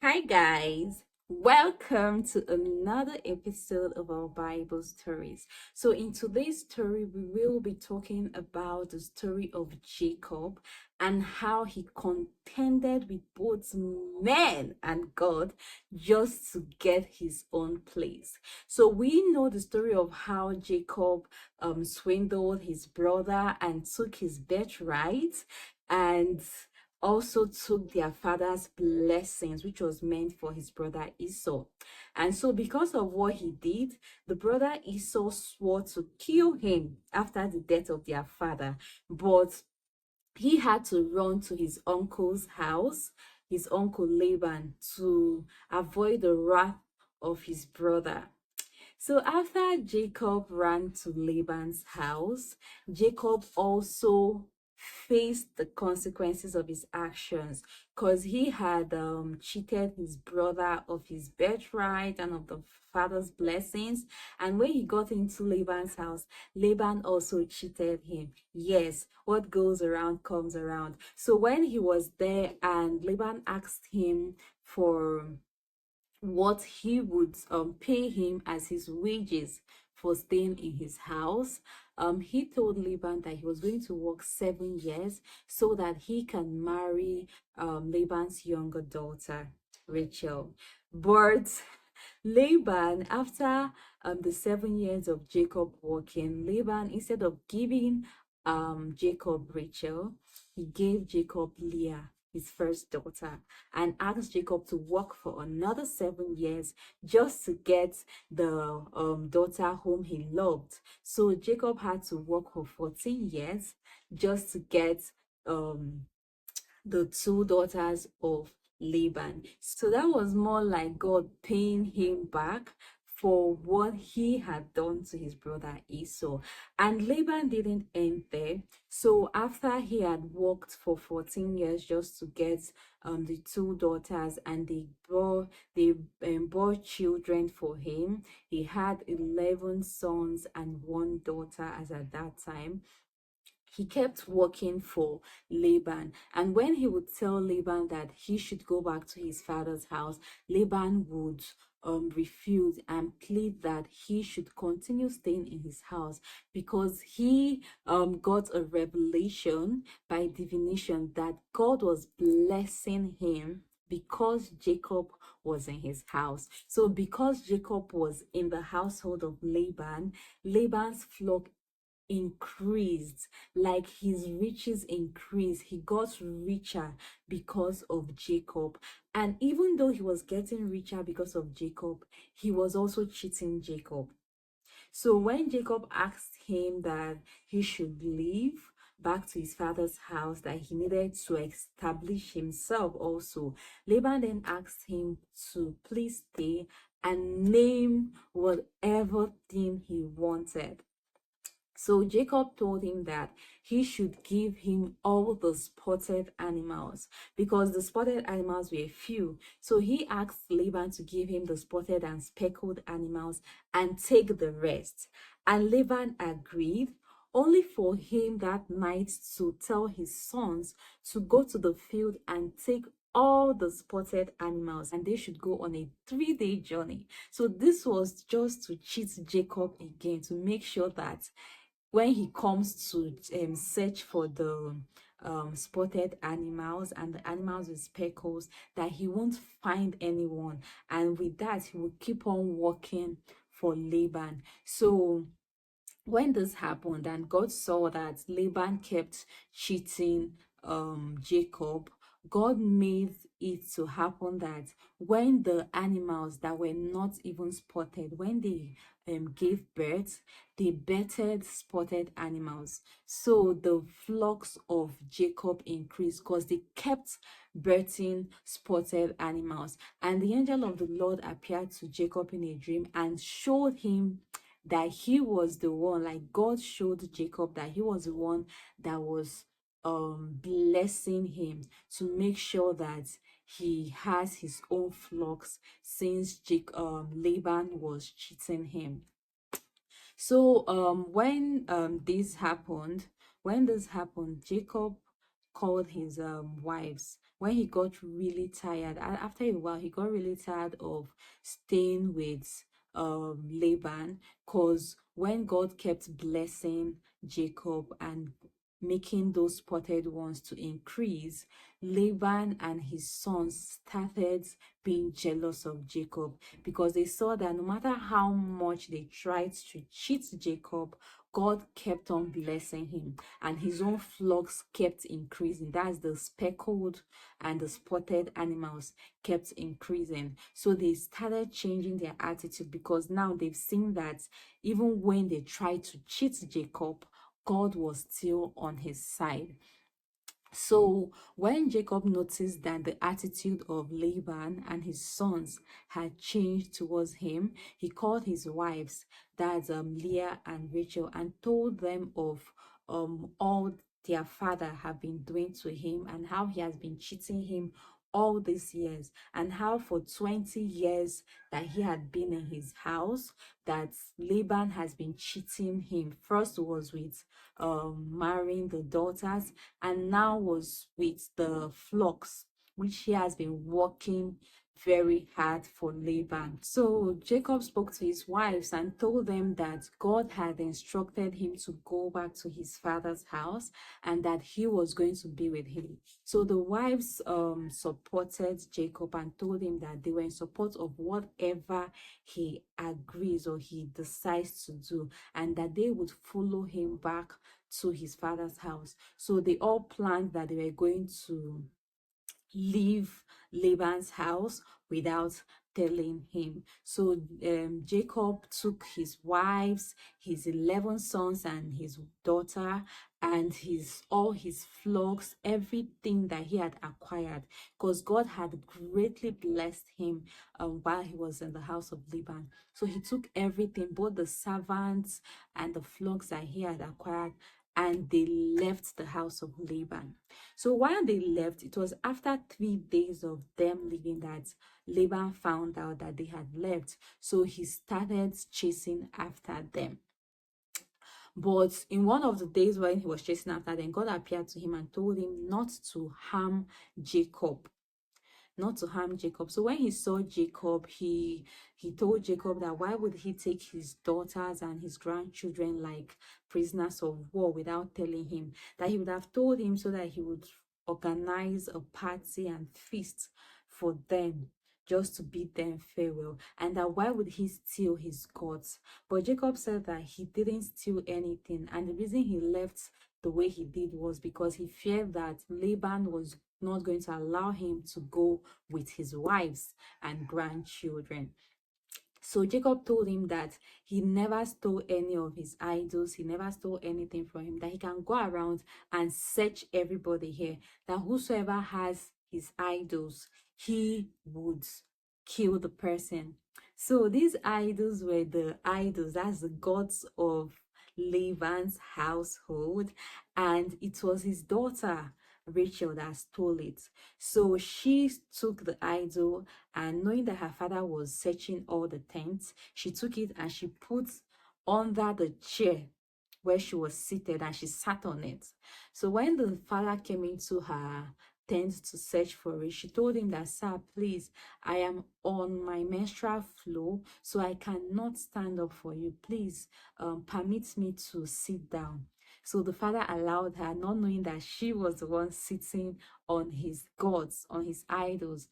Hi, guys. Welcome to another episode of our Bible stories. So, in today's story, we will be talking about the story of Jacob and how he contended with both men and God just to get his own place. So, we know the story of how Jacob swindled his brother and took his birthright, and also took their father's blessings, which was meant for his brother Esau. And so, because of what he did, the brother Esau swore to kill him after the death of their father. But he had to run to his uncle's house, his uncle Laban, to avoid the wrath of his brother. So after Jacob ran to Laban's house, Jacob also faced the consequences of his actions because he had cheated his brother of his birthright and of the father's blessings. And when he got into Laban's house, Laban also cheated him. Yes, what goes around comes around. So when he was there and Laban asked him for what he would pay him as his wages for staying in his house. He told Laban that he was going to work 7 years so that he can marry Laban's younger daughter, Rachel. But Laban, after the 7 years of Jacob working, Laban, instead of giving Jacob Rachel, he gave Jacob Leah, his first daughter, and asked Jacob to work for another 7 years just to get the daughter whom he loved. So Jacob had to work for 14 years just to get um the two daughters of Laban. So that was more like God paying him back for what he had done to his brother Esau. And Laban didn't end there. So after he had worked for 14 years just to get the two daughters, and they bore children for him, he had 11 sons and one daughter as at that time. He kept working for Laban. And when he would tell Laban that he should go back to his father's house, Laban would refuse and plead that he should continue staying in his house because he got a revelation by divination that God was blessing him because Jacob was in his house. So because Jacob was in the household of Laban, Laban's flock increased, like his riches increased. He got richer because of Jacob. And even though he was getting richer because of Jacob, he was also cheating Jacob. So when Jacob asked him that he should leave back to his father's house, that he needed to establish himself also, Laban then asked him to please stay and name whatever thing he wanted. So Jacob told him that he should give him all the spotted animals because the spotted animals were few. So he asked Laban to give him the spotted and speckled animals and take the rest. And Laban agreed, only for him that night to tell his sons to go to the field and take all the spotted animals, and they should go on a 3-day journey. So this was just to cheat Jacob again, to make sure that when he comes to search for the spotted animals and the animals with speckles, that he won't find anyone, and with that he will keep on working for Laban. So when this happened and God saw that Laban kept cheating Jacob, God made it to happen that when the animals that were not even spotted, when they gave birth, they bettered spotted animals. So the flocks of Jacob increased because they kept birthing spotted animals. And the angel of the Lord appeared to Jacob in a dream and showed him that he was the one, like God showed Jacob that he was the one that was blessing him to make sure that he has his own flocks, since Laban was cheating him. So when this happened, Jacob called his wives. When he got really tired, after a while he got really tired of staying with Laban, because when God kept blessing Jacob and making those spotted ones to increase, Laban and his sons started being jealous of Jacob, because they saw that no matter how much they tried to cheat Jacob, God kept on blessing him, and his own flocks kept increasing. That's the speckled and the spotted animals kept increasing. So they started changing their attitude, because now they've seen that even when they tried to cheat Jacob, God was still on his side. So when Jacob noticed that the attitude of Laban and his sons had changed towards him, he called his wives, that's Leah and Rachel, and told them of all their father had been doing to him, and how he has been cheating him all these years, and how for 20 years that he had been in his house, that Laban has been cheating him. First was with marrying the daughters, and now was with the flocks, which he has been working very hard for Laban. So Jacob spoke to his wives and told them that God had instructed him to go back to his father's house, and that he was going to be with him. So the wives supported Jacob and told him that they were in support of whatever he agrees or he decides to do, and that they would follow him back to his father's house. So they all planned that they were going to leave Laban's house without telling him. So Jacob took his wives, his 11 sons and his daughter, and his all his flocks, everything that he had acquired, because God had greatly blessed him while he was in the house of Laban. So he took everything, both the servants and the flocks that he had acquired, and they left the house of Laban. So while they left, it was after 3 days of them leaving that Laban found out that they had left. So he started chasing after them. But in one of the days when he was chasing after them, God appeared to him and told him not to harm Jacob, not to harm Jacob. So when he saw Jacob, he told Jacob that why would he take his daughters and his grandchildren like prisoners of war without telling him, that he would have told him so that he would organize a party and feast for them, just to bid them farewell, and that why would he steal his gods. But Jacob said that he didn't steal anything, and the reason he left the way he did was because he feared that Laban was not going to allow him to go with his wives and grandchildren. So Jacob told him that he never stole any of his idols, he never stole anything from him, that he can go around and search everybody here, that whosoever has his idols, he would kill the person. So these idols were the idols, that's the gods of Laban's household, and it was his daughter Rachel that stole it. So she took the idol, and knowing that her father was searching all the tents, she took it and she put under the chair where she was seated, and she sat on it. So when the father came into her tent to search for it, she told him that, sir, please, I am on my menstrual flow, so I cannot stand up for you. Please permit me to sit down. So the father allowed her, not knowing that she was the one sitting on his gods, on his idols.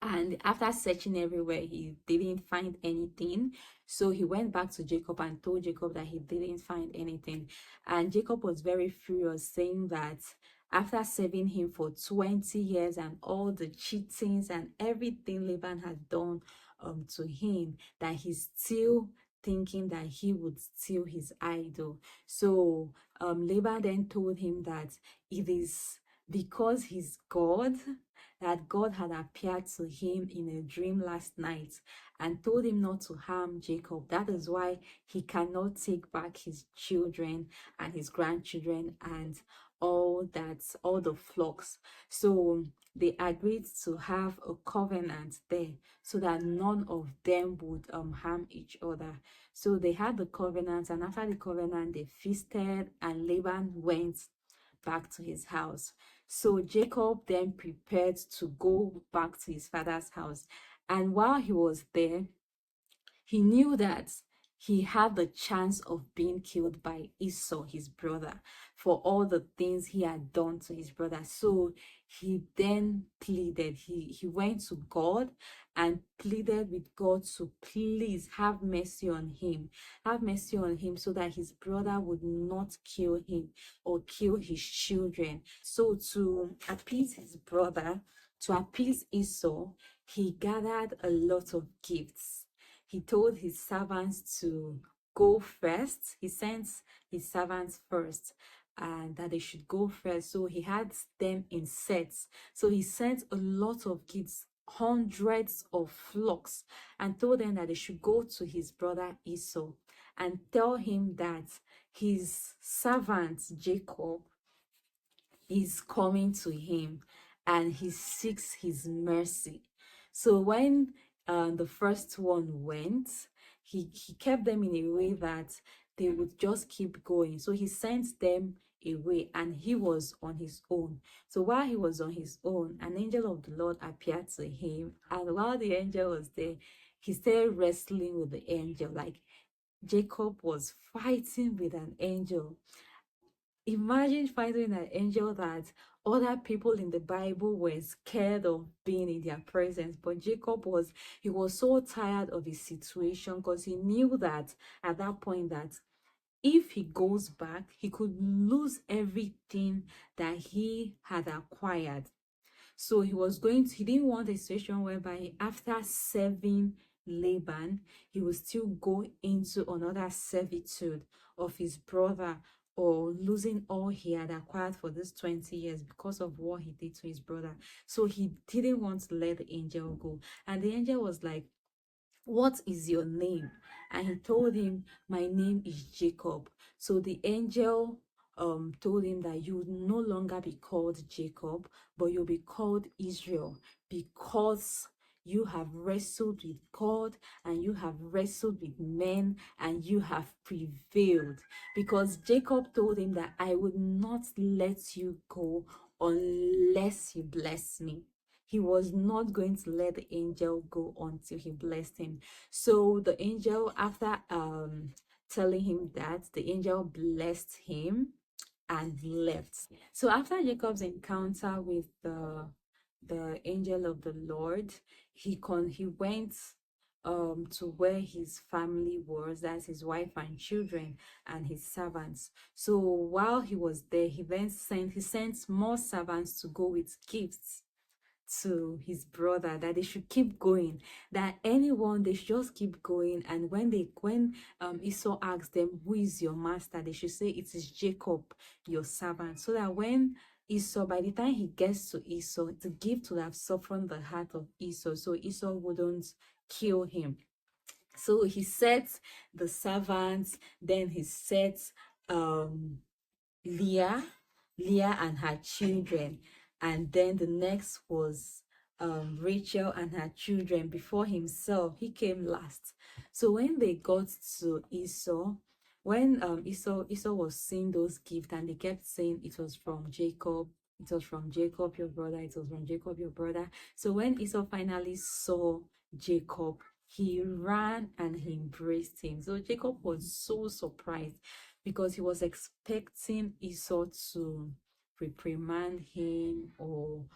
And after searching everywhere, he didn't find anything. So he went back to Jacob and told Jacob that he didn't find anything. And Jacob was very furious, saying that after serving him for 20 years and all the cheatings and everything Laban had done to him, that he's still thinking that he would steal his idol. So Laban then told him that it is because he's God, that God had appeared to him in a dream last night and told him not to harm Jacob. That is why he cannot take back his children and his grandchildren and all that, all the flocks. So they agreed to have a covenant there so that none of them would harm each other. So they had the covenant, and after the covenant they feasted, and Laban went back to his house. So Jacob then prepared to go back to his father's house. And while he was there, he knew that he had the chance of being killed by Esau, his brother, for all the things he had done to his brother. So he then pleaded, he went to God and pleaded with God to please have mercy on him. Have mercy on him so that his brother would not kill him or kill his children. So to appease his brother, to appease Esau, he gathered a lot of gifts. He told his servants to go first. He sent his servants first and that they should go first. So he had them in sets. So he sent a lot of gifts, hundreds of flocks, and told them that they should go to his brother Esau and tell him that his servant Jacob is coming to him and he seeks his mercy. So when the first one went, he kept them in a way that they would just keep going. So he sent them away and he was on his own. So while he was on his own, an angel of the Lord appeared to him. And while the angel was there, he started wrestling with the angel. Like Jacob was fighting with an angel. Imagine finding an angel that other people in the Bible were scared of being in their presence. But Jacob he was so tired of his situation because he knew that at that point that if he goes back, he could lose everything that he had acquired. So he didn't want a situation whereby after serving Laban, he would still go into another servitude of his brother or losing all he had acquired for these 20 years because of what he did to his brother. So he didn't want to let the angel go. And the angel was like, "What is your name?" And he told him, "My name is Jacob." So the angel told him that you would no longer be called Jacob, but you'll be called Israel, because you have wrestled with God and you have wrestled with men and you have prevailed. Because Jacob told him that I would not let you go unless you bless me. He was not going to let the angel go until he blessed him. So the angel, after telling him that, the angel blessed him and left. So after Jacob's encounter with the angel of the Lord, he went to where his family was, that's his wife and children and his servants. So while he was there, he sent more servants to go with gifts to his brother, that they should keep going, that anyone, they should just keep going. And when Esau asked them, "Who is your master?" they should say, "It is Jacob, your servant." So that when Esau, by the time he gets to Esau, the gift would have softened the heart of Esau, so Esau wouldn't kill him. So he sets the servants, then he sets Leah, Leah and her children, and then the next was Rachel and her children. Before himself, he came last. So when they got to Esau, when Esau was seeing those gifts, and they kept saying it was from Jacob, it was from Jacob your brother, it was from Jacob your brother. So when Esau finally saw Jacob, he ran and he embraced him. So Jacob was so surprised because he was expecting Esau to reprimand him or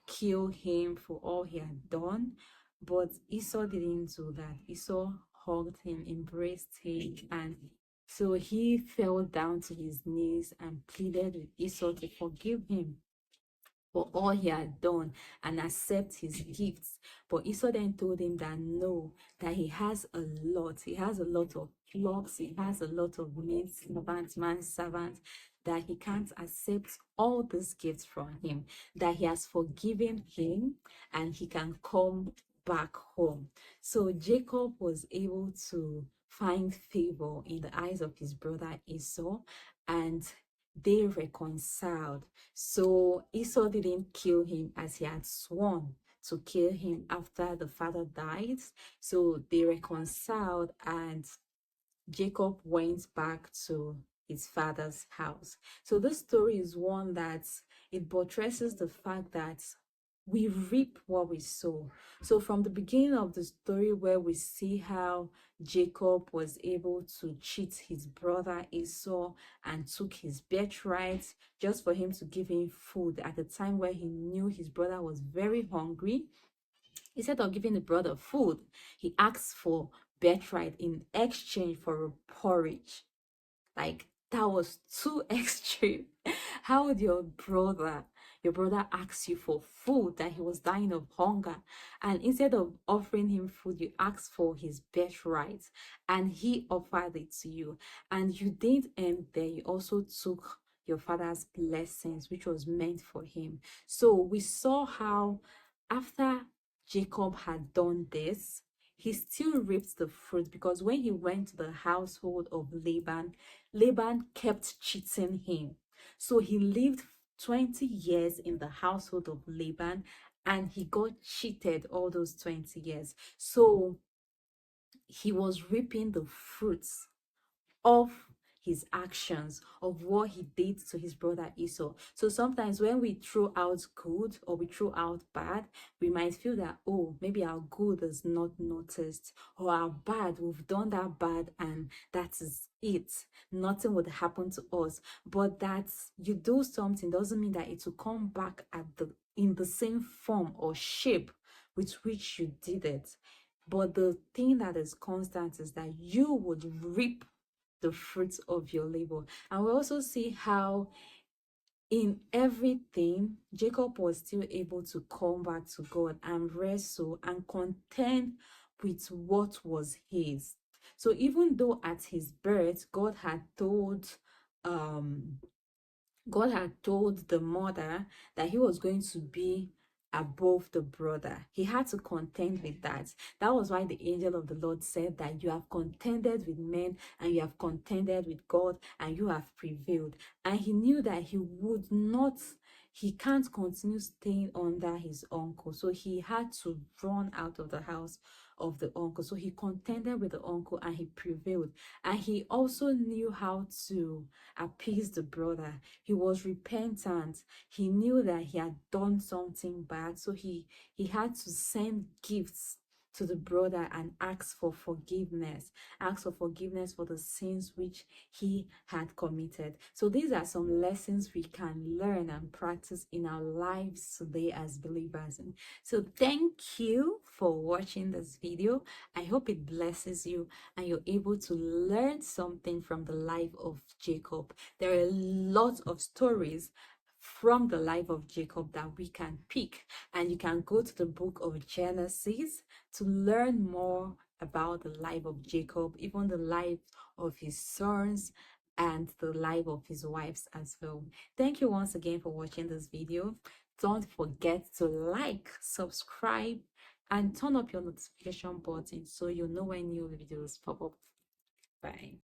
kill him for all he had done. But Esau didn't do that. Esau hugged him, embraced him, and so he fell down to his knees and pleaded with Esau to forgive him for all he had done and accept his gifts. But Esau then told him that no, that he has a lot. He has a lot of flocks. He has a lot of men servants, man servants, that he can't accept all these gifts from him, that he has forgiven him and he can come back home. So Jacob was able to find favor in the eyes of his brother Esau, and they reconciled. So Esau didn't kill him as he had sworn to kill him after the father died. So they reconciled, and Jacob went back to his father's house. So this story is one that it buttresses the fact that we reap what we sow. So from the beginning of the story, where we see how Jacob was able to cheat his brother Esau and took his birthright just for him to give him food at a time where he knew his brother was very hungry. Instead of giving the brother food, he asked for birthright in exchange for a porridge. Like, that was too extreme. How would your brother ask you for food that he was dying of hunger, and instead of offering him food, you asked for his birthright, and he offered it to you? And you didn't end there. You also took your father's blessings, which was meant for him. So we saw how after Jacob had done this, he still reaped the fruit, because when he went to the household of Laban, Laban kept cheating him. So he lived 20 years in the household of Laban, and he got cheated all those 20 years. So he was reaping the fruits of his actions, of what he did to his brother Esau. So sometimes when we throw out good or we throw out bad, we might feel that, oh, maybe our good is not noticed, or our bad, we've done that bad and that is it. Nothing would happen to us. But that you do something doesn't mean that it will come back at the in the same form or shape with which you did it. But the thing that is constant is that you would reap the fruits of your labor. And we also see how in everything Jacob was still able to come back to God and wrestle and contend with what was his. So even though at his birth um God had told the mother that he was going to be above the brother, he had to contend with that. That was why the angel of the Lord said that you have contended with men and you have contended with God and you have prevailed. And he knew that he can't continue staying under his uncle. So he had to run out of the house of the uncle. So he contended with the uncle and he prevailed. And he also knew how to appease the brother. He was repentant. He knew that he had done something bad. So he had to send gifts to the brother and ask for forgiveness, for the sins which he had committed. So these are some lessons we can learn and practice in our lives today as believers. And so thank you for watching this video. I hope it blesses you and you're able to learn something from the life of Jacob. There are lots of stories from the life of Jacob that we can pick, and you can go to the book of Genesis to learn more about the life of Jacob, even the life of his sons and the life of his wives as well. Thank you once again for watching this video. Don't forget to like, subscribe, and turn up your notification button so you know when new videos pop up. Bye.